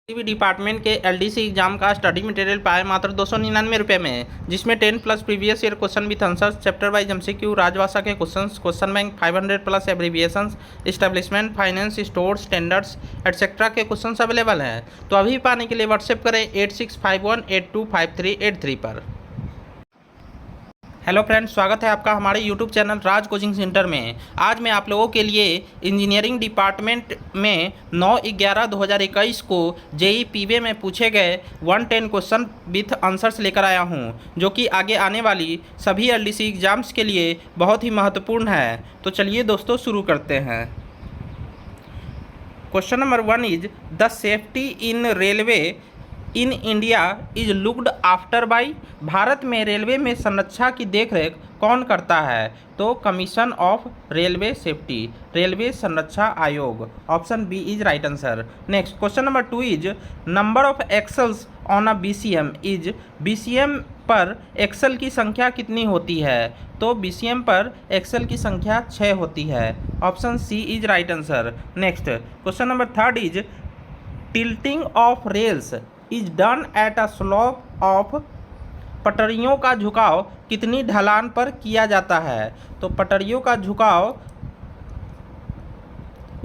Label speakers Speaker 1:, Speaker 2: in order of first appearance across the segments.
Speaker 1: किसी भी डिपार्टमेंट के एलडीसी एग्जाम का स्टडी मटेरियल पाए मात्र 299 रुपये में, जिसमें 10 plus previous year question with answers, chapter wise MCQ, राजभाषा के questions, question bank, 500 plus abbreviations, establishment, finance, store, standards etcetera के क्वेश्चंस अवेलेबल हैं। तो अभी पाने के लिए व्हाट्सएप करें 8651825383 पर। हेलो फ्रेंड्स, स्वागत है आपका हमारे यूट्यूब चैनल राज कोचिंग सेंटर में। आज मैं आप लोगों के लिए इंजीनियरिंग डिपार्टमेंट में 9/11/2021 को जेई पीवे में पूछे गए 110 क्वेश्चन विथ आंसर्स लेकर आया हूं, जो कि आगे आने वाली सभी एलडीसी एग्जाम्स के लिए बहुत ही महत्वपूर्ण है। तो चलिए दोस्तों शुरू करते हैं। Question number 1 is the safety in railway in India is looked after by. Bharat में रेलवे में संरक्षा की देखरेख कौन करता है? तो commission of railway safety, railway संरक्षा आयोग। Option B is right answer. Next question number 2 is number of axles on a BCM is. BCM पर एक्सेल की संख्या कितनी होती है? तो बीसीएम पर एक्सेल की संख्या 6 होती है। Option C is right answer. Next question number 3 is tilting of rails is done at a slope of. पटरियों का झुकाव कितनी ढलान पर किया जाता है? तो पटरियों का झुकाव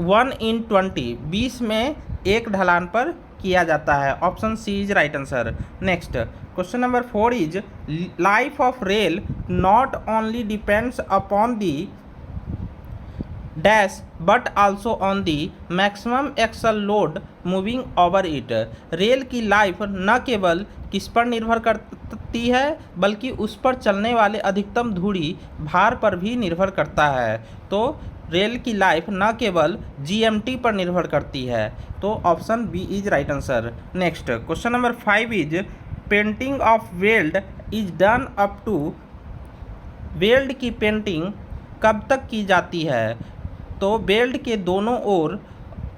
Speaker 1: 1/20, 20 में एक ढलान पर किया जाता है। Option C is right answer. Next question number 4 is life of rail not only depends upon the dash but also on the maximum axle load moving over it. Rail की लाइफ न केवल किस पर निर्भर करती है, बल्कि उस पर चलने वाले अधिकतम धुरी भार पर भी निर्भर करता है। तो रेल की लाइफ न केवल जीएमटी पर निर्भर करती है। तो option B is right answer. Next question number 5 is painting of weld is done up to. Weld की पेंटिंग कब तक की जाती है? तो बेल्ट के दोनों ओर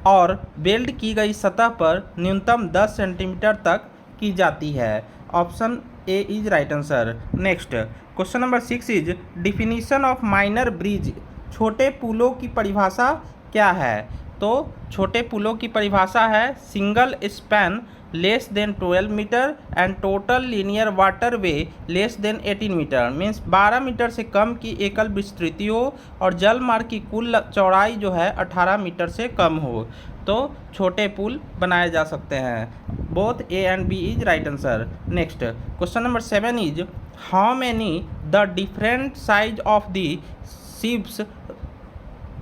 Speaker 1: और बेल्ट की गई सतह पर न्यूनतम 10 सेंटीमीटर तक की जाती है। Option A is right answer. Next question number 6 is definition of minor bridge. छोटे पुलों की परिभाषा क्या है? तो छोटे पुलों की परिभाषा है single span less than 12 metre and total linear water way less than 18 metre. Means 12 metre से कम की एकल विस्तृति हो और जल मार्ग की कुल चौड़ाई जो है 18 मीटर से कम हो, तो छोटे पुल बनाए जा सकते हैं। Both A and B is right answer. Next question number 7 is how many the different size of the ships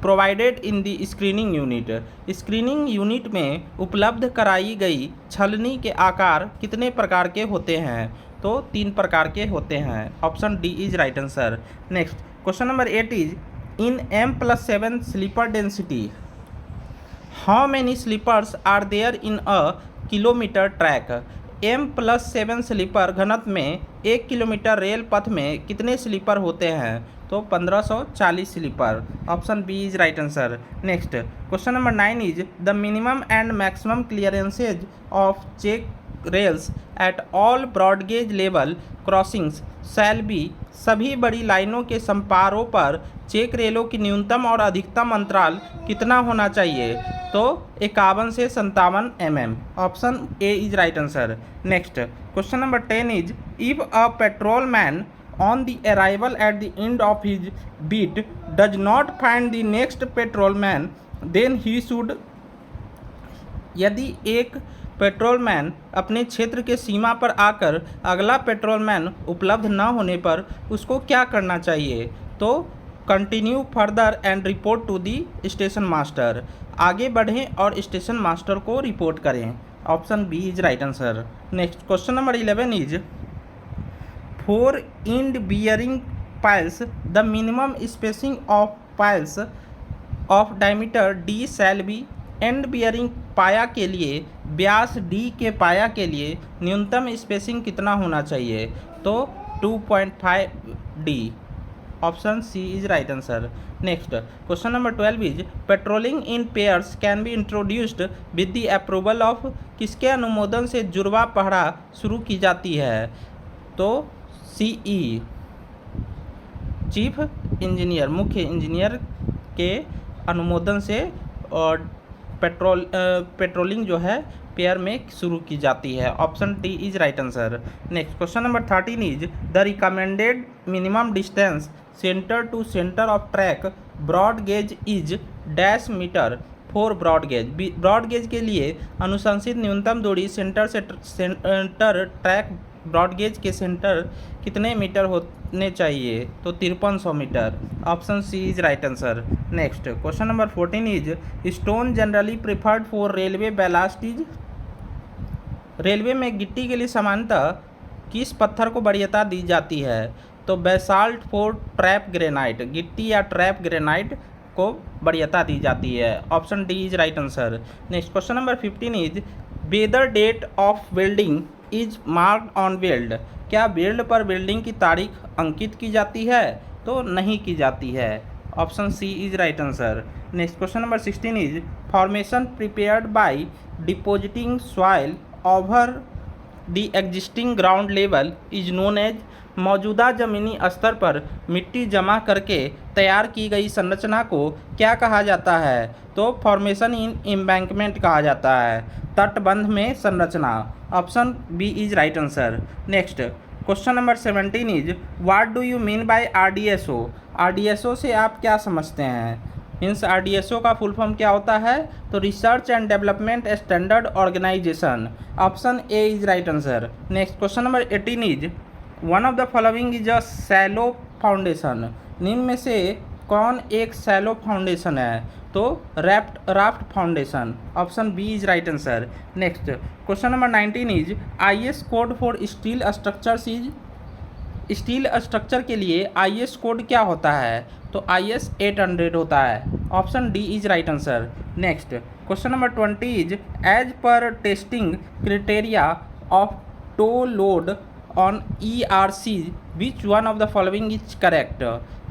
Speaker 1: provided in the screening unit. Screening unit में उपलब्ध कराई गई छलनी के आकार कितने प्रकार के होते हैं? तो 3 प्रकार के होते हैं। Option D is right answer. Next question number 8 is in M+7 sleeper density how many sleepers are there in a kilometre track. M+7 sleeper घनत्व में 1 किलोमीटर रेल पथ में कितने स्लीपर होते हैं? तो 1540 sleeper. Option B is right answer. Next question number 9 is the minimum and maximum clearances of check rails at all broad gauge level crossings shall be. सभी बड़ी लाइनों के संपारों पर चेक रेलों की न्यूनतम और अधिकतम अंतराल कितना होना चाहिए? तो 51 से 57 mm। Option A is right answer. Next question number 10 is if a petrol man on the arrival at the end of his beat does not find the next patrolman then he should। यदि एक patrolman अपने क्षेत्र के सीमा पर आकर अगला patrolman उपलब्ध न होने पर उसको क्या करना चाहिए? तो continue further and report to the station master. आगे बढ़ें और स्टेशन मास्टर को रिपोर्ट करें। Option B is right answer. Next question number 11 is for end bearing piles the minimum spacing of piles of diameter d shall be। end bearing पाया के लिए व्यास d के पाया के लिए न्यूनतम स्पेसिंग कितना होना चाहिए? तो 2.5 d। Option C is right answer. Next question number 12 is patrolling in pairs can be introduced with the approval of. किसके अनुमोदन से जुड़वा पहरा शुरू की जाती है? तो सीई चीफ इंजीनियर, मुख्य इंजीनियर के अनुमोदन से और पेट्रोलिंग जो है पेयर में शुरू की जाती है। Option D is right answer. Next question number 13 is the recommended minimum distance centre to centre of track broad gauge is dash metre for broad gauge. Broad gauge के लिए अनुशंसित न्यूनतम दूरी सेंटर से सेंटर ट्रैक ब्रॉड गेज के centre कितने metre होने चाहिए? तो 5300 metre. Option C is right answer. Next question number 14 is stone generally preferred for railway ballast is. Railway में गिट्टी के लिए सामान्यतः किस पत्थर को वरीयता दी जाती है? तो बेसाल्ट फॉर ट्रैप ग्रेनाइट, गिट्टी या ट्रैप ग्रेनाइट को वरीयता दी जाती है। Option D is right answer. Next question number 15 is whether date of welding is marked on weld. क्या वेल्ड पर वेल्डिंग की तारीख अंकित की जाती है? तो नहीं की जाती है। Option C is right answer. Next question number 16 is formation prepared by depositing soil over the existing ground level is known as. मौजूदा ज़मीनी स्तर पर मिट्टी जमा करके तैयार की गई संरचना को क्या कहा जाता है? तो फॉर्मेशन इन एम्बैंकमेंट कहा जाता है, तटबंध में संरचना। Option B is right answer. Next question number 17 is what do you mean by RDSO। RDSO से आप क्या समझते हैं? मीन्स RDSO का फुल फॉर्म क्या होता है? तो research and development standard organisation. Option A is right answer. Next question number 18 is one of the following is a shallow foundation. निम्न में से कौन एक सैलो फाउंडेशन है? तो raft foundation. Option B is right answer. Next question number 19 is IS code for steel structures is. Steel structure के लिए IS code क्या होता है? तो IS 800 होता है। Option D is right answer. Next question number 20 is as per testing criteria of toe load on ERC which one of the following is correct.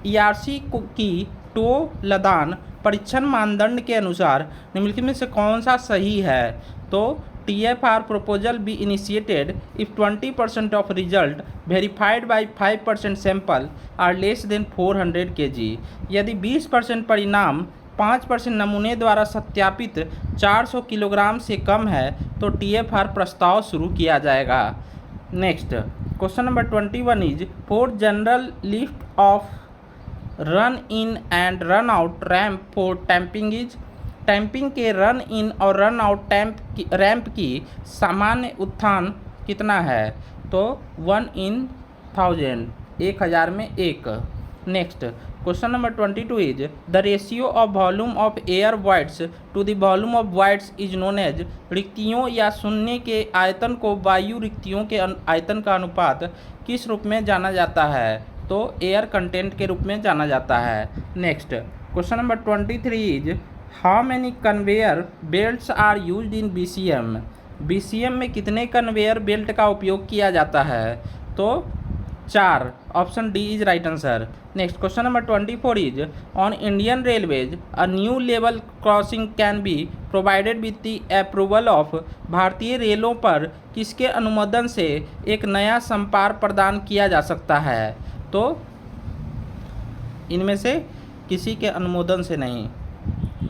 Speaker 1: ERC की toe लदान परीक्षण मानदंड के अनुसार निम्नलिखित में से कौन सा सही है? तो TFR proposal be initiated if 20% of result verified by 5% sample are less than 400 kg। यदि 20% परिणाम 5% नमूने द्वारा सत्यापित 400 किलोग्राम से कम है तो TFR प्रस्ताव शुरू किया जाएगा। Next question number 21 is for general lift off run in and run out ramp for tamping is. Tamping के रन इन और रन आउट रैंप की सामान्य उत्थान कितना है? तो 1 in 1000, 1000 में 1। Next question number 22 is the ratio of volume of air voids to the volume of voids is known as. रिक्तियों या शून्य के आयतन को वायु रिक्तियों के आयतन का अनुपात किस रूप में जाना जाता है? तो एयर कंटेंट के रूप में जाना जाता है। Next question number 23 is how many conveyor belts are used in BCM। BCM में कितने कन्वेयर बेल्ट का उपयोग किया जाता है? तो 4। Option D is right answer. Next question number 24 is on Indian railways a new level crossing can be provided with the approval of. भारतीय रेलों पर किसके अनुमोदन से एक नया संपार प्रदान किया जा सकता है? तो इनमें से किसी के अनुमोदन से नहीं।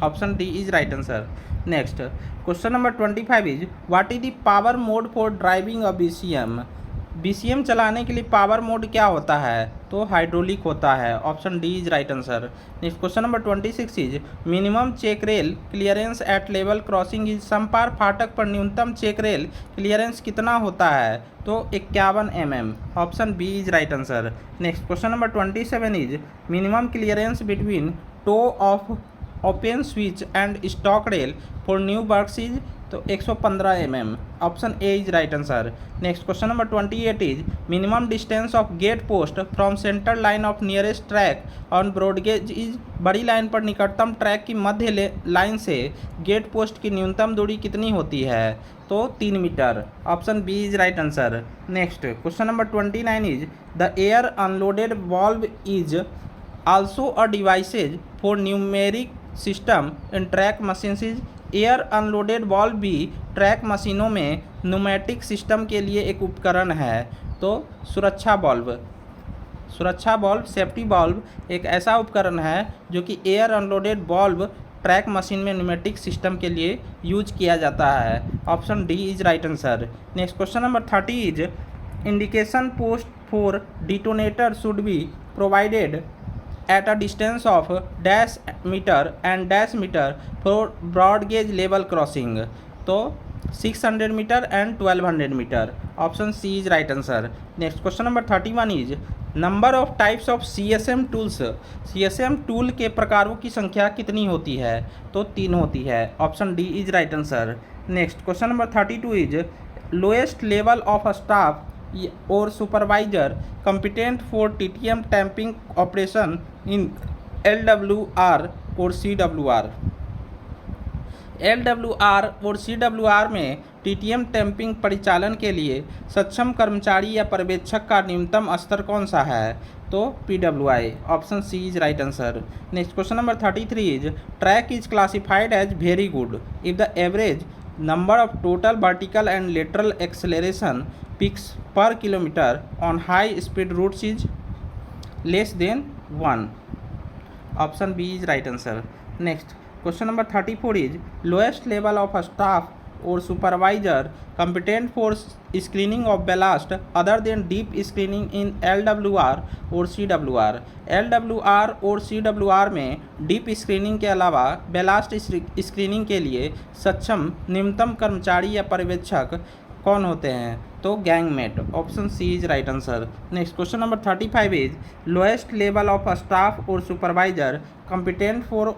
Speaker 1: Option D is right answer. Next question number 25 is what is the power mode for driving a BCM। BCM चलाने के लिए पावर मोड क्या होता है? तो हाइड्रोलिक होता है। Option D is right answer. Next question number 26 is minimum check rail clearance at level crossing is. समपार फाटक पर न्यूनतम चेक रेल क्लियरेंस कितना होता है? तो 51 mm। Option B is right answer. Next question number 27 is minimum clearance between toe of open switch and stock rail for new works is. तो 115 mm। Option A is right answer. Next question number 28 is minimum distance of gate post from centre line of nearest track on broad gauge is. बड़ी line पर निकटतम track की मध्य line से gate post की न्यूनतम दूरी कितनी होती है? तो 3 metre. Option B is right answer. Next question number 29 is the air unloaded valve is also a devices for numeric system in track machines is. Air unloaded valve भी track मशीनों में न्यूमेटिक सिस्टम के लिए एक उपकरण है। तो सुरक्षा वॉल्व सेफ्टी वॉल्व एक ऐसा उपकरण है जो कि air unloaded valve track machine में न्यूमेटिक सिस्टम के लिए यूज किया जाता है? Option D is right answer. Next question number 30 is indication post for detonator should be provided at a distance of dash meter and dash meter for broad gauge level crossing. तो 600 metre and 1200 metre. Option C is right answer. Next question number 31 is number of types of CSM tools. CSM tool के प्रकारों की संख्या कितनी होती है? तो 3 होती है। Option D is right answer. Next question number 32 is lowest level of staff or supervisor competent for TTM tamping operation in LWR और CWR। LWR और CWR में TTM टैंपिंग परिचालन के लिए सक्षम कर्मचारी या पर्यवेक्षक का न्यूनतम स्तर कौन सा है? तो PWI। Option C is right answer. Next question number 33 is track is classified as very good if the average number of total vertical and lateral acceleration peaks per kilometre on high speed routes is less than 1। Option B is right answer. Next question number 34 is lowest level of staff or supervisor competent for screening of ballast other than deep screening in LWR और CWR। LWR और CWR में deep screening के अलावा ballast screening के लिए सक्षम न्यूनतम कर्मचारी या पर्यवेक्षक कौन होते हैं? तो gangmate. Option C is right answer. Next question number 35 is lowest level of staff or supervisor competent for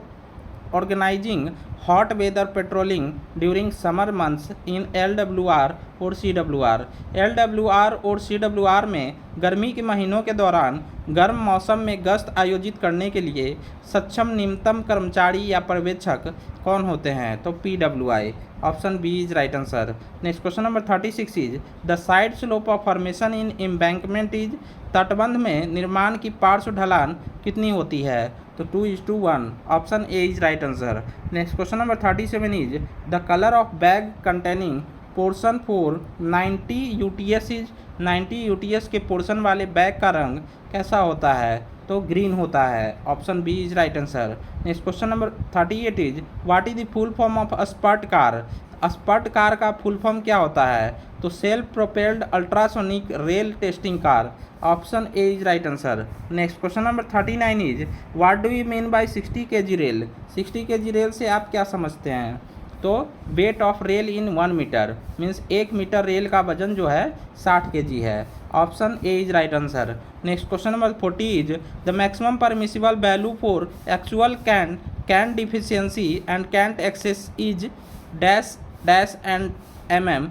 Speaker 1: organizing hot weather patrolling during summer months in LWR और CWR। LWR और CWR में गर्मी के महीनों के दौरान गर्म मौसम में गश्त आयोजित करने के लिए सक्षम न्यूनतम कर्मचारी या पर्यवेक्षक कौन होते हैं? तो PWI। Option B is right answer. Next question number 36 is the side slope of formation in embankment is तटबंध में निर्माण की पार्श्व ढलान कितनी होती है? तो 2:1। Option A is right answer. Next question number 37 is the colour of bag containing portion for 90 UTS is 90 UTS के पोर्शन वाले बैग का रंग कैसा होता है? तो ग्रीन होता है। Option B is right answer. Next question number 38 is what is the full form of spurt car. Spurt car का फुल फॉर्म क्या होता है? तो self propelled ultrasonic rail testing car. Option A is right answer. Next question number 39 is what do you mean by 60 kg rail. 60 kg rail से आप क्या समझते हैं? तो weight of rail in 1 metre means 1 metre rail का वजन जो है 60 kg है। Option A is right answer. Next question number 40 is the maximum permissible value for actual cant deficiency and cant excess is dash dash and mm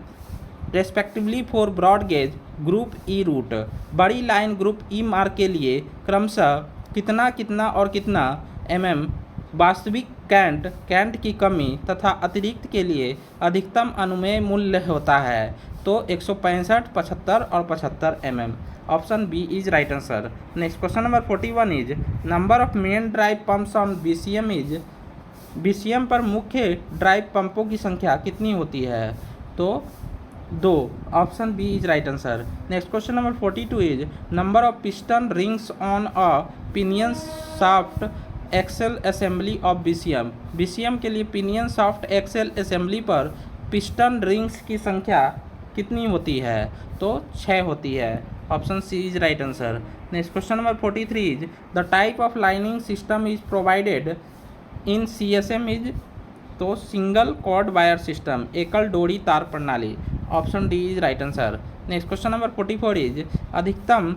Speaker 1: respectively for broad gauge group E route. बड़ी line group E मार्ग के लिए क्रमशः कितना कितना और कितना mm वास्तविक कैंट की कमी तथा अतिरिक्त के लिए अधिकतम अनुमेय मूल्य होता है? तो 165, 75 और 75 mm। Option B is right answer. Next question number 41 is number of main drive pumps on BCM is BCM पर मुख्य ड्राइव पंपों की संख्या कितनी होती है? तो 2। Option B is right answer. Next question number 42 is number of piston rings on a pinion shaft axle assembly of BCM। BCM के लिए पिनियन शाफ्ट एक्सेल असेंबली पर पिस्टन रिंग्स की संख्या कितनी होती है? तो 6 होती है। Option C is right answer. Next question number 43 is the type of lining system is provided in CSM is तो सिंगल कॉर्ड वायर सिस्टम एकल डोरी तार प्रणाली। Option D is right answer. Next question number 44 is अधिकतम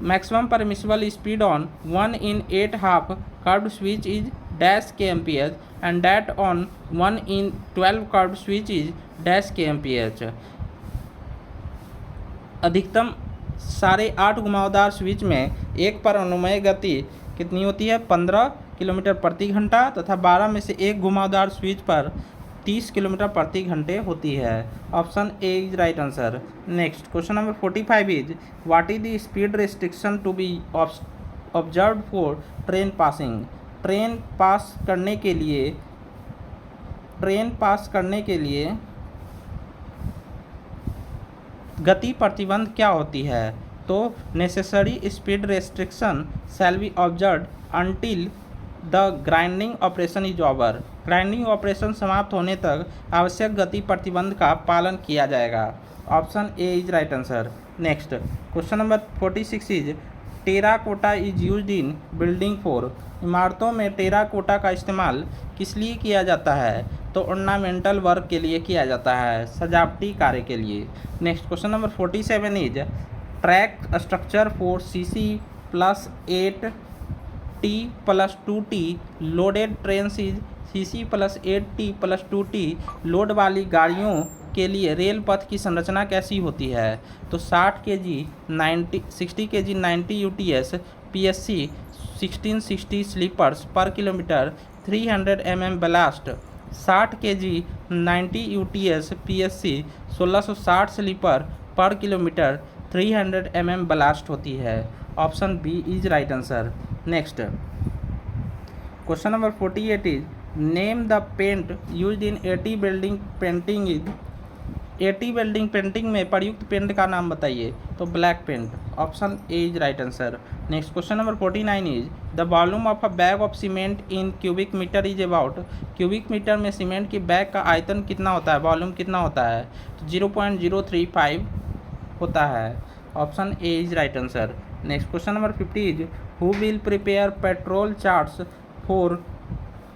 Speaker 1: maximum permissible speed on 1 in 8 half curved switch is dash kmph and that on 1 in 12 curved switch is dash kmph। अधिकतम 8.5 घुमावदार switch में एक पर अनुमेय गति कितनी होती है? 15 किलोमीटर प्रति घंटा तथा 12 में से एक घुमावदार स्विच पर 30 किलोमीटर प्रति घंटे होती है। Option A is right answer. Next question number 45 is what is the speed restriction to be observed for train passing. Train pass करने के लिए गति प्रतिबंध क्या होती है? तो necessary speed restriction shall be observed until the grinding operation is over. Grinding operation समाप्त होने तक आवश्यक गति प्रतिबंध का पालन किया जाएगा। Option A is right answer. Next question number 46 is terracotta is used in building for. इमारतों में टेराकोटा का इस्तेमाल किस लिए किया जाता है? तो ऑर्नामेंटल वर्क के लिए किया जाता है, सजावटी कार्य के लिए। Next question number 47 is track structure for CC + 8T + 2T loaded train is CC + 8T + 2T load वाली गाड़ियों के लिए रेल पथ की संरचना कैसी होती है? तो 60 kg 90 UTS PSC 1660 sleepers per kilometre 300 mm ballast. 60 kg 90 UTS PSC 1660 sleeper per kilometre 300 mm ballast होती है। Option B is right answer. Next question number 48 is name the paint used in 80 building painting is. 80 building painting में प्रयुक्त paint का नाम बताइए। तो black paint. Option A is right answer. Next question number 49 is the volume of a bag of cement in cubic metre is about. Cubic metre में cement की bag का आयतन कितना होता है, वॉल्यूम कितना होता है? तो 0.035 होता है। Option A is right answer. Next question number 50 is who will prepare patrol charts for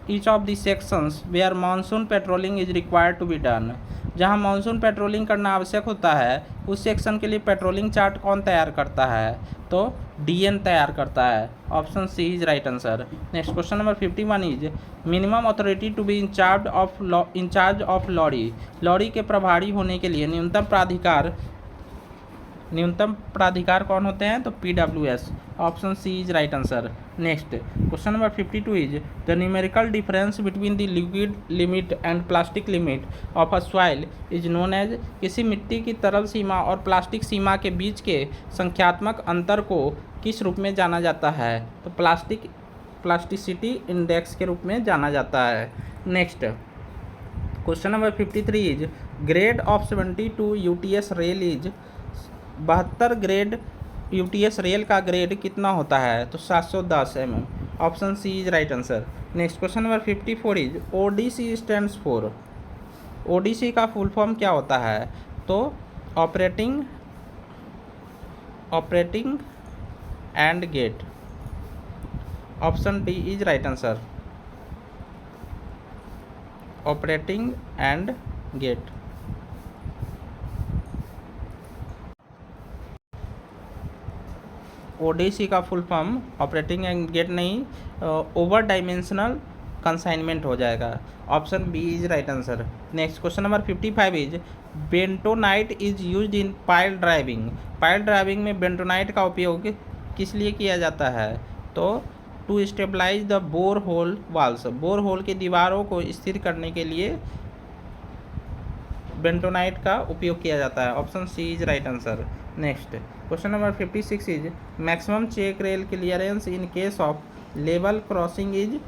Speaker 1: each of the sections where monsoon patrolling is required to be done. जहां मानसून पेट्रोलिंग करना आवश्यक होता है उस सेक्शन के लिए पेट्रोलिंग चार्ट कौन तैयार करता है? तो DN तैयार करता है। Option C is right answer. Next question number 51 is minimum authority to be in charge of lorry. Lorry के प्रभारी होने के लिए न्यूनतम प्राधिकार कौन होते हैं? तो PWS। Option C is right answer. Next question number 52 is the numerical difference between the liquid limit and plastic limit of a soil is known as. किसी मिट्टी की तरल सीमा और प्लास्टिक सीमा के बीच के संख्यात्मक अंतर को किस रूप में जाना जाता है? तो प्लास्टिसिटी इंडेक्स के रूप में जाना जाता है। Next question number 53 is grade of 72 UTS rail is. 72 grade UTS rail का ग्रेड कितना होता है? तो 710 mm। Option C is right answer. Next question number 54 is ODC stands for. ODC का फुल फॉर्म क्या होता है? तो operating end gate. Option D is right answer. Operating end gate. ODC का full form operating end gate नहीं, over dimensional consignment हो जाएगा। Option B is right answer. Next question number 55 is bentonite is used in pile driving. Pile driving में bentonite का उपयोग किस लिए किया जाता है? तो to stabilise the bore hole walls. Bore hole की दीवारों को स्थिर करने के लिए बेंटोनाइट का उपयोग किया जाता है। Option C is right answer. Next question number 56 is maximum check rail clearance in case of level crossing is.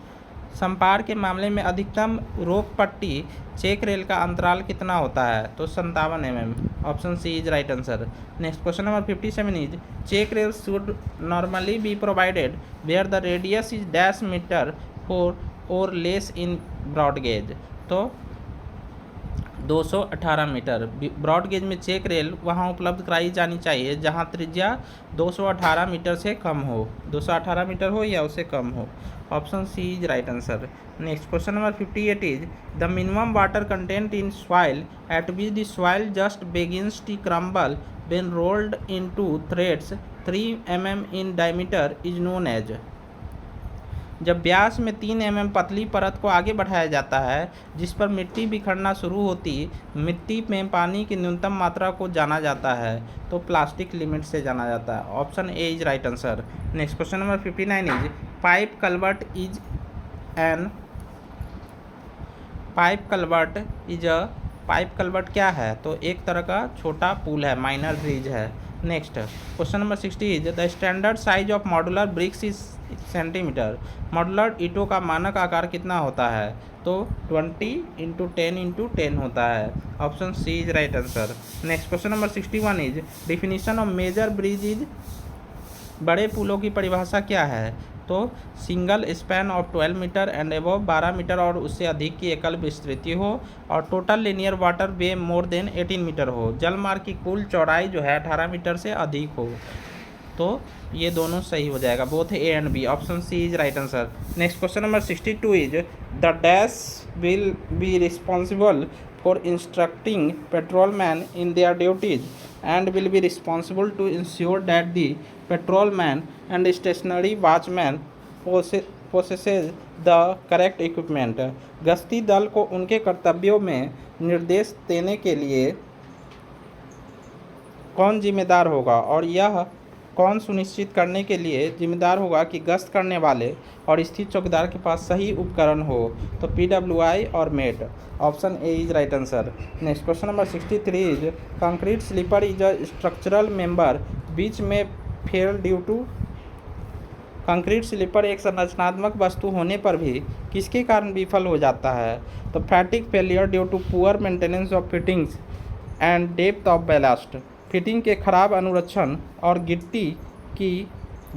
Speaker 1: संपार के मामले में अधिकतम रोक पट्टी चेक रेल का अंतराल कितना होता है? तो 57 mm। Option C is right answer. Next question number 57 is check rail should normally be provided where the radius is dash metre for or less in broad gauge. तो 218 मीटर ब्रॉड गेज में check rail वहाँ उपलब्ध कराई जानी चाहिए जहाँ त्रिज्या 218 metre से कम हो, 218 मीटर हो या उससे कम हो। Option C is right answer. Next question number 58 is the minimum water content in soil at which the soil just begins to crumble when rolled into threads 3 mm in diameter is known as. जब व्यास में 3 mm पतली परत को आगे बढ़ाया जाता है जिस पर मिट्टी बिखरना शुरू होती, मिट्टी में पानी की न्यूनतम मात्रा को जाना जाता है। तो प्लास्टिक लिमिट से जाना जाता है। Option A is right answer. Next question number 59 is pipe culvert is pipe culvert क्या है? तो एक तरह का छोटा पुल है, माइनर ब्रिज है। Next question number 60 is the standard size of modular bricks is centimetre. Modular ईंटों का मानक आकार कितना होता है? तो 20 × 10 × 10 होता है। Option C is right answer. Next question number 61 is definition of major bridge is. बड़े पुलों की परिभाषा क्या है? तो तो single span of 12 metre and above 12 metre और उससे अधिक की एकल विस्तृति हो, और total linear water way more than 18 metre हो। जलमार्ग की कुल चौड़ाई जो है 18 मीटर से अधिक हो। तो ये दोनों सही हो जाएगा, both A and B. Option C is right answer. Next question number 62 is the dash will be responsible for instructing patrolman in their duties and will be responsible to ensure that the patrolman and stationary watchman possesses the correct equipment. गश्ती दल को उनके कर्तव्यों में निर्देश देने के लिए कौन जिम्मेदार होगा, और यह कौन सुनिश्चित करने के लिए जिम्मेदार होगा कि गश्त करने वाले और स्थित चौकीदार के पास सही उपकरण हो। तो PWI और mate. Option A is right answer. Next question number 63 is concrete sleeper is a structural member बीच में fail due to. Concrete sleeper एक संरचनात्मक वस्तु होने पर भी किसके कारण विफल हो जाता है। तो fatigue failure due to poor maintenance of fittings and depth of ballast. Fitting के खराब अनुरक्षण और गिट्टी की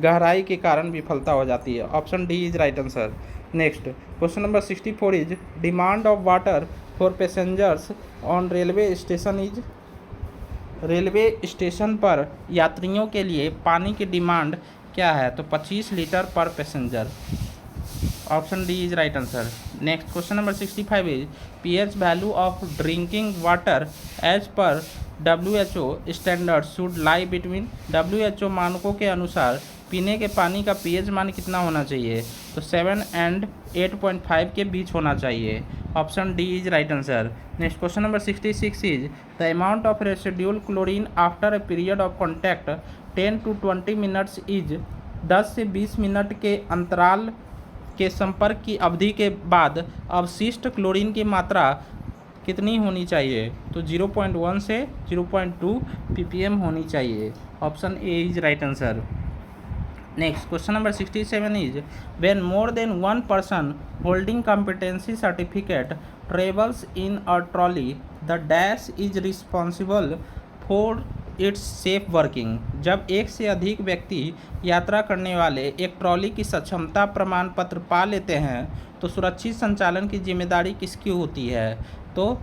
Speaker 1: गहराई के कारण विफलता हो जाती है। Option D is right answer. Next question number 64 is demand of water for passengers on railway station is. Railway station पर यात्रियों के लिए पानी की डिमांड क्या है। तो 25 litre per passenger. Option D is right answer. Next question number 65 is pH value of drinking water as per WHO standard should lie between. WHO मानकों के अनुसार पीने के पानी का pH मान कितना होना चाहिए। तो 7 एंड 8.5 के बीच होना चाहिए। Option D is right answer. Next question number 66 is the amount of residual chlorine after a period of contact 10 to 20 minutes is. 10 से 20 मिनट के अंतराल के संपर्क की अवधि के बाद अवशिष्ट क्लोरीन की मात्रा कितनी होनी चाहिए। तो 0.1 से 0.2 ppm होनी चाहिए। Option A is right answer. Next question number 67 is when more than one person holding competency certificate travels in a trolley the dash is responsible for its safe working. जब एक से अधिक व्यक्ति यात्रा करने वाले एक ट्रॉली की सक्षमता प्रमाण पत्र पा लेते हैं तो सुरक्षित संचालन की जिम्मेदारी किसकी होती है। तो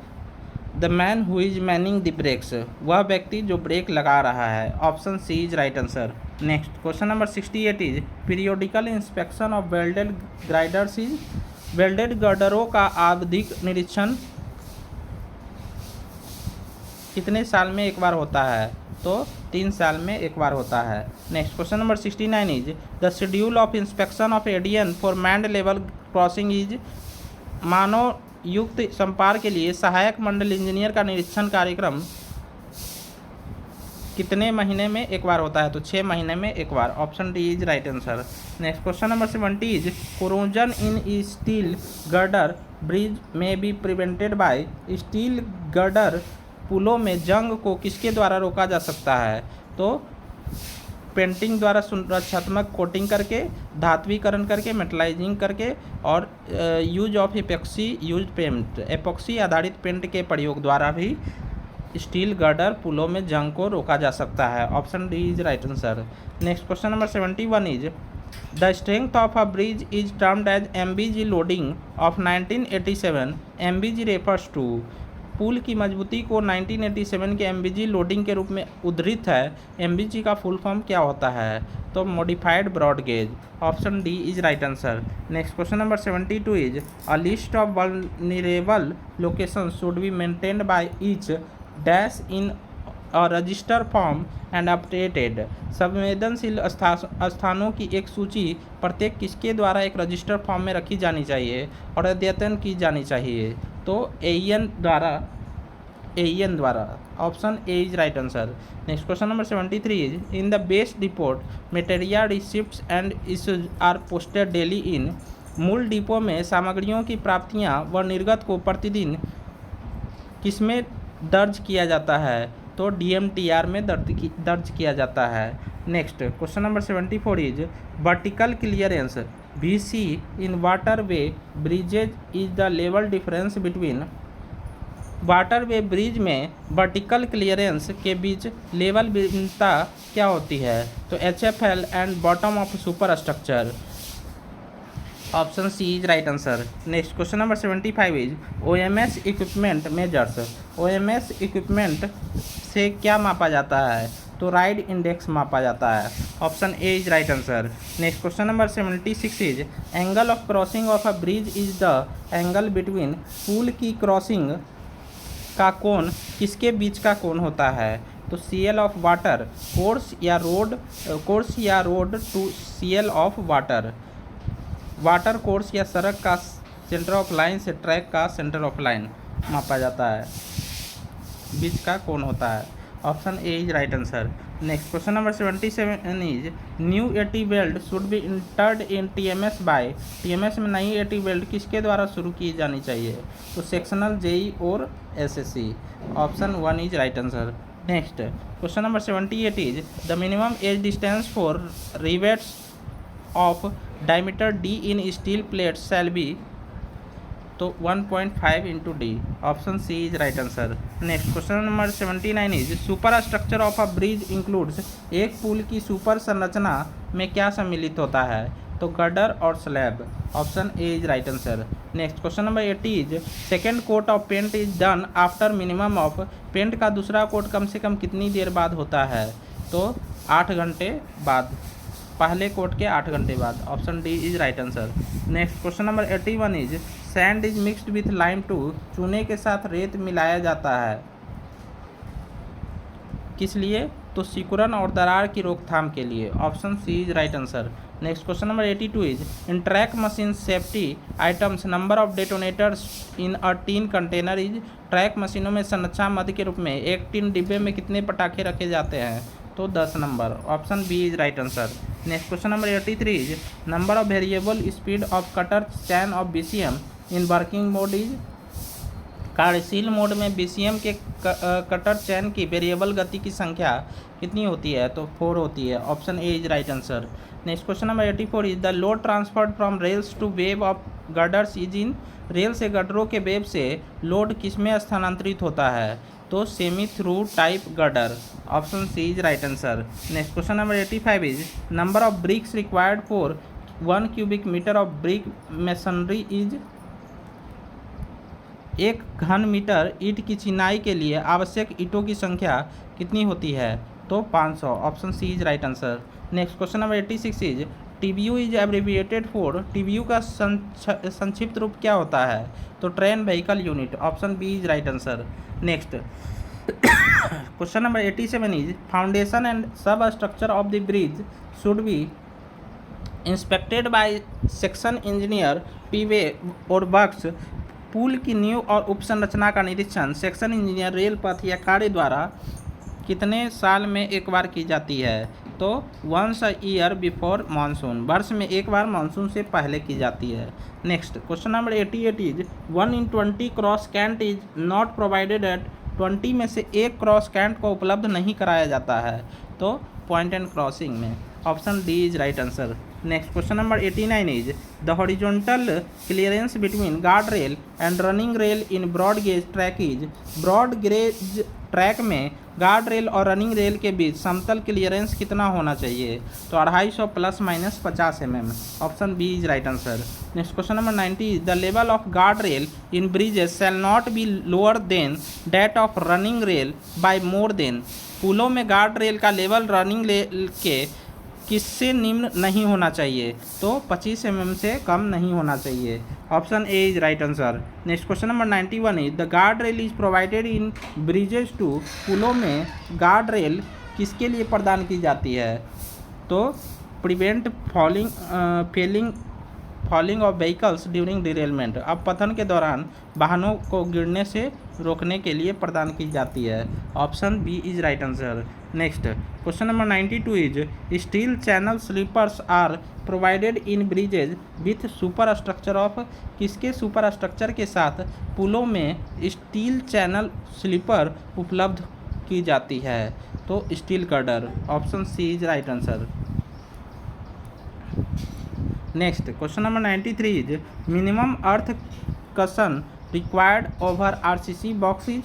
Speaker 1: the man who is manning the brakes, वह व्यक्ति जो ब्रेक लगा रहा है। Option C is right answer. Next question number 68 is periodical inspection of welded girders is. Welded गर्डरों का आवधिक निरीक्षण कितने साल में एक बार होता है। तो 3 साल में एक बार होता है। Next question number 69 is the schedule of inspection of ADN for manned level crossing is. मानव युक्त संपार के लिए सहायक मंडल इंजीनियर का निरीक्षण कार्यक्रम कितने महीने में एक बार होता है। तो 6 महीने में एक बार। Option D is right answer. Next question number 70 is corrosion in steel girder bridge may be prevented by. Steel girder पुलों में जंग को किसके द्वारा रोका जा सकता है। तो पेंटिंग द्वारा सुरक्षात्मक कोटिंग करके, धात्वीकरण करके, मेटलाइजिंग करके, और use of epoxy use paint, epoxy आधारित पेंट के प्रयोग द्वारा भी स्टील गर्डर पुलों में जंग को रोका जा सकता है। Option D is right answer. Next question number 71 is the strength of a bridge is termed as MBG loading of 1987। MBG refers to. पुल की मजबूती को 1987 के MBG लोडिंग के रूप में उद्धृत है। MBG का फुल फॉर्म क्या होता है। तो modified broad gauge. Option D is right answer. Next question number 72 is a list of vulnerable location should be maintained by each dash in a register form and updated. संवेदनशील स्थानों की एक सूची प्रत्येक किसके द्वारा एक रजिस्टर फॉर्म में रखी जानी चाहिए और अद्यतन की जानी चाहिए। तो AEN द्वारा। Option A is right answer. Next question number 73 is in the best report material receipts and issues are posted daily in. मूल डिपो में सामग्रियों की प्राप्तियां व निर्गत को प्रतिदिन किसमें दर्ज किया जाता है। तो DMTR में दर्ज किया जाता है। Next question number 74 is vertical clearance VC in water way bridges is the level difference between. Water way bridge में वर्टिकल क्लियरेंस के बीच लेवल भिन्नता क्या होती है। तो HFL and bottom of super structure. Option C is right answer. Next question number 75 is OMS equipment measures. OMS equipment से क्या मापा जाता है? तो राइड इंडेक्स मापा जाता है। Option A is right answer. Next question number 76 is angle of crossing of a bridge is the angle between. पुल की क्रॉसिंग का कोण किसके बीच का कोण होता है? तो CL ऑफ वाटर, कोर्स या road to CL of water. Water course या सड़क का सेंटर ऑफ लाइन से ट्रैक का सेंटर ऑफ लाइन मापा जाता है, बीच का कोण होता है। Option A is right answer. Next question number 77 is new AT weld should be entered in TMS by. TMS में नई AT वेल्ड किसके द्वारा शुरू की जानी चाहिए? तो सेक्शनल JE और SSC। Option 1 is right answer. Next question number 78 is the minimum edge distance for rivets of diameter D in steel plates shall be. तो 1.5 into D। Option C is right answer. Next question number 79 is super structure of a bridge includes. एक पुल की super संरचना में क्या सम्मिलित होता है? तो गर्डर और slab. Option A is right answer. Next question number 80 is second coat of paint is done after minimum of. Paint का दूसरा कोट कम से कम कितनी देर बाद होता है? तो 8 घंटे बाद, पहले कोट के 8 घंटे बाद। Option D is right answer. Next question number 81 is sand is mixed with lime to. चूने के साथ रेत मिलाया जाता है, किस लिए? तो सिकुड़न और दरार की रोकथाम के लिए। Option C is right answer. Next question number 82 is in track machine safety items number of detonators in a tin container is. Track मशीनों में संरचना मध्य के रूप में एक टीन डिब्बे में कितने पटाखे रखे जाते हैं? तो 10 number. Option B is right answer. Next question number 83 is number of variable speed of cutter chain of BCM in working mode is. कार्यशील मोड में BCM के कटर चैन की वेरिएबल गति की संख्या कितनी होती है? तो 4 होती है। Option A is right answer. Next question number 84 is the load transferred from rails to web of girders is in. Rail से गर्डरों के वेब से लोड किसमें स्थानांतरित होता है? तो semi through type girder. Option C is right answer. Next question number 85 is number of bricks required for 1 cubic metre of brick masonry is. एक घन मीटर ईंट की चिनाई के लिए आवश्यक ईंटों की संख्या कितनी होती है? तो 500। Option C is right answer. Next question number 86 is TBU is abbreviated for. TBU का संक्षिप्त रूप क्या होता है? तो train vehicle unit. Option B is right answer. Next question number 87 is foundation and substructure of the bridge should be inspected by section engineer p way or works. पुल की नींव और उपसंरचना का निरीक्षण सेक्शन इंजीनियर रेल पथ या कार्य द्वारा कितने साल में एक बार की जाती है? तो 1 ईयर बिफोर मानसून। वर्ष में एक बार मानसून से पहले की जाती है। Next question number 88 is 1 in 20 cross cant is not provided at. 20 में से एक क्रॉस कैंट को उपलब्ध नहीं कराया जाता है, तो पॉइंट एंड क्रॉसिंग में। Option D is right answer. Next question number 89 is the horizontal clearance between guard rail and running rail in broad gauge track is. Broad gauge track में guard rail और running rail के बीच समतल clearance कितना होना चाहिए? तो 250 plus minus 50 mm। Option B is right answer. Next question number 90 is the level of guard rail in bridges shall not be lower than that of running rail by more than. पुलों में guard rail का level running rail के किससे निम्न नहीं होना चाहिए? तो 25 mm से कम नहीं होना चाहिए। Option A is right answer. Next question number 91 is the guard rail is provided in bridges to. पुलों में गार्ड रेल किसके लिए प्रदान की जाती है? तो prevent falling of vehicles during derailment. अब पतन के दौरान वाहनों को गिरने से रोकने के लिए प्रदान की जाती है। Option B is right answer. Next question number 92 is steel channel sleepers are provided in bridges with super structure of. किसके सुपर स्ट्रक्चर के साथ पुलों में स्टील चैनल स्लीपर उपलब्ध की जाती है? तो steel girder. Option C is right answer. Next question number 93 is minimum earth cushion required over RCC box is.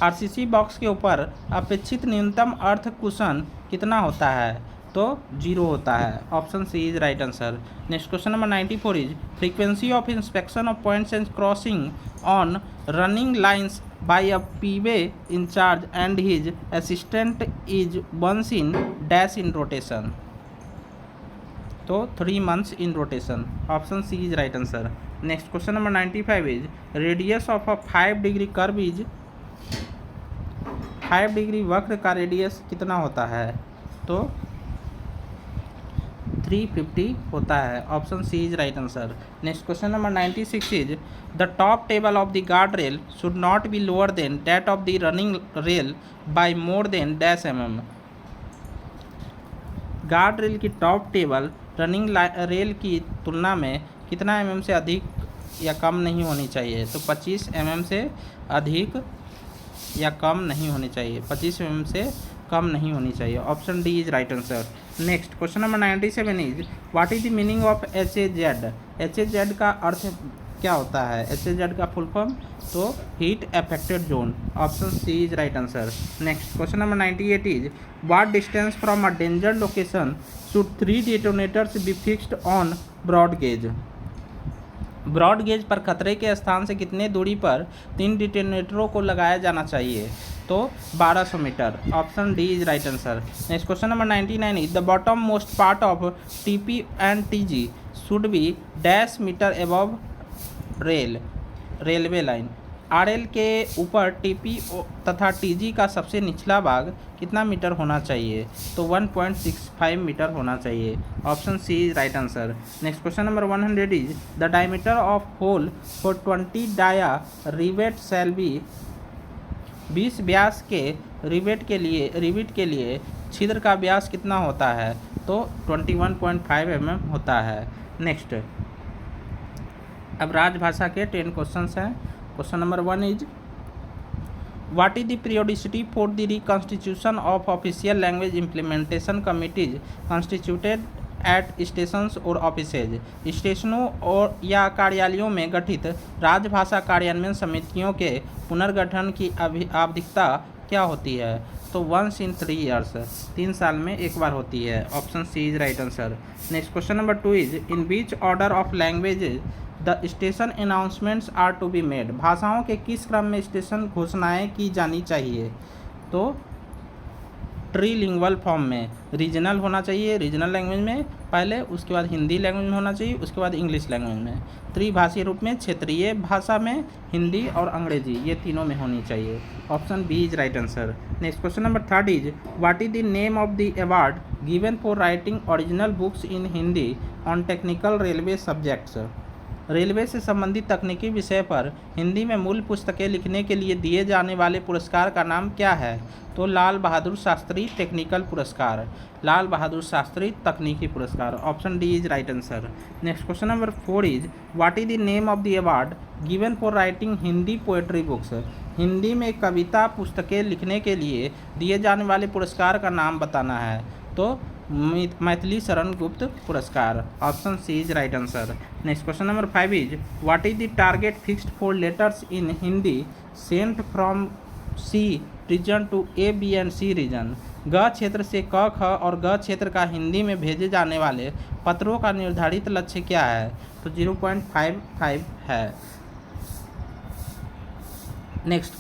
Speaker 1: RCC box के ऊपर अपेक्षित न्यूनतम अर्थ कुशन कितना होता है? तो 0 होता है। Option C is right answer. Next question number 94 is frequency of inspection of points and crossing on running lines by a p way incharge and his assistant is once in dash in rotation. तो 3 months in rotation. Option C is right answer. Next question number 95 is radius of a 5 degree curve is 5 degree वक्र का radius कितना होता है? तो 350 होता है। Option C is right answer. Next question number 96 is the top table of the guard rail should not be lower than that of the running rail by more than dash mm। Guard rail की top table running rail की तुलना में कितना mm से अधिक या कम नहीं होनी चाहिए? तो 25 mm से अधिक या कम नहीं होनी चाहिए, 25 mm से कम नहीं होनी चाहिए। Option D is right answer. Next question number 97 is what is the meaning of HAZ? HAZ का अर्थ क्या होता है? HAZ का फुल फॉर्म तो heat affected zone. Option C is right answer. Next question number 98 is what distance from a danger location should 3 detonators be fixed on broad gauge? Broad gauge पर खतरे के स्थान से कितने दूरी पर 3 डिटोनेटरों को लगाया जाना चाहिए? तो 1200 metre. Option D is right answer. Next question number 99 is the bottom most part of TP and TG should be dash metre above railway line. RL के ऊपर TP तथा TG का सबसे निचला भाग कितना मीटर होना चाहिए? तो 1.65 मीटर होना चाहिए। Option C is right answer. Next question number 100 is the diameter of hole for 20 dia rivet shall be. 20 व्यास के रिवेट के लिए छिद्र का व्यास कितना होता है? तो 21.5 mm होता है। नेक्स्ट अब राजभाषा के 10 क्वेश्चंस हैं। Question number 1 is what is the periodicity for the reconstitution of official language implementation committees constituted at stations और ऑफिसेज? स्टेशनों और या कार्यालयों में गठित राजभाषा कार्यान्वयन समितियों के पुनर्गठन की आवधिकता क्या होती है? तो 1 in 3 years, 3 साल में एक बार होती है। Option C is right answer. Next question number 2 is in which order of languages the station announcements are to be made? भाषाओं के किस क्रम में स्टेशन घोषणाएं की जानी चाहिए? तो ट्रीलिंगुअल फॉर्म में। रीजनल होना चाहिए, रीजनल लैंग्वेज में पहले, उसके बाद हिंदी लैंग्वेज में होना चाहिए, उसके बाद इंग्लिश लैंग्वेज में। त्रिभाषीय रूप में क्षेत्रीय भाषा में हिंदी और अंग्रेजी, ये तीनों में होनी चाहिए। Option B is right answer. Next question number 3 is what is the name of the award given for writing original books in Hindi on technical railway subjects? Railway से संबंधित तकनीकी विषय पर हिंदी में मूल पुस्तकें लिखने के लिए दिए जाने वाले पुरस्कार का नाम क्या है? तो लाल बहादुर शास्त्री टेक्निकल पुरस्कार, लाल बहादुर शास्त्री तकनीकी पुरस्कार। Option D is right answer. Next question number 4 is what is the name of the award given for writing Hindi poetry books? Hindi में कविता पुस्तकें लिखने के लिए दिए जाने वाले पुरस्कार का नाम बताना है। तो मैथिली शरण गुप्त पुरस्कार। Option C is right answer. Next question number 5 is what is the target fixed for letters in Hindi sent from C region to A, B and C region? ग क्षेत्र से क, ख और ग क्षेत्र का हिंदी में भेजे जाने वाले पत्रों का निर्धारित लक्ष्य क्या है? तो 0.55 है। Next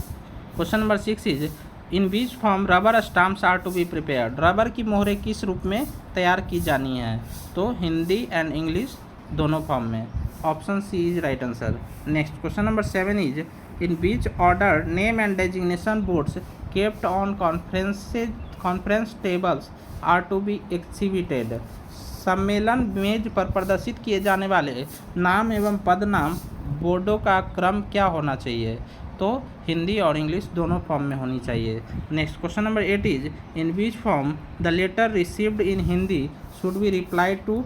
Speaker 1: question number 6 is in which form rubber stamps are to be prepared? Rubber की मोहरें किस रूप में तैयार की जानी है? तो हिंदी एंड इंग्लिश दोनों फॉर्म में। Option C is right answer. Next question number 7 is in which order name and designation boards kept on conference tables are to be exhibited? सम्मेलन मेज पर प्रदर्शित किए जाने वाले नाम एवं पदनाम बोर्डों का क्रम क्या होना चाहिए? तो हिंदी और इंग्लिश दोनों फॉर्म में होनी चाहिए। Next question number 8 is in which form the letter received in Hindi should be reply to?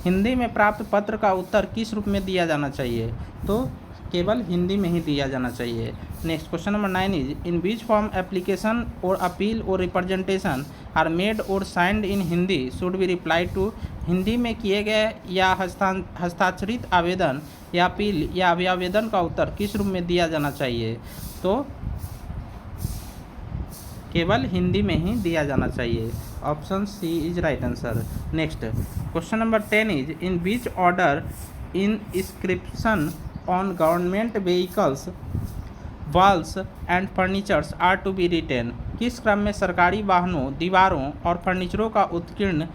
Speaker 1: Hindi में प्राप्त पत्र का उत्तर किस रूप में दिया जाना चाहिए? तो केवल हिंदी में ही दिया जाना चाहिए। Next question number 9 is in which form application और अपील और रिप्रेजेंटेशन आर मेड और signed in Hindi should be reply to? Hindi में किए गए या हस्ताक्षरित आवेदन या अपील या अभिआवेदन का उत्तर किस रूप में दिया जाना चाहिए? तो केवल हिंदी में ही दिया जाना चाहिए। Option C is right answer. Next question number 10 is in which order inscription on government vehicles walls and furnitures are to be written। किस क्रम में सरकारी वाहनों, दीवारों और फर्नीचरों का उत्कीर्ण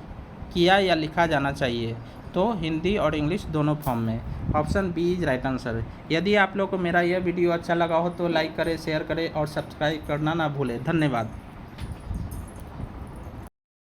Speaker 1: किया या लिखा जाना चाहिए? तो हिंदी और इंग्लिश दोनों फॉर्म में। Option B is right answer. यदि आप लोग को मेरा यह वीडियो अच्छा लगा हो तो लाइक करें, शेयर करें और सब्सक्राइब करना ना भूलें। धन्यवाद।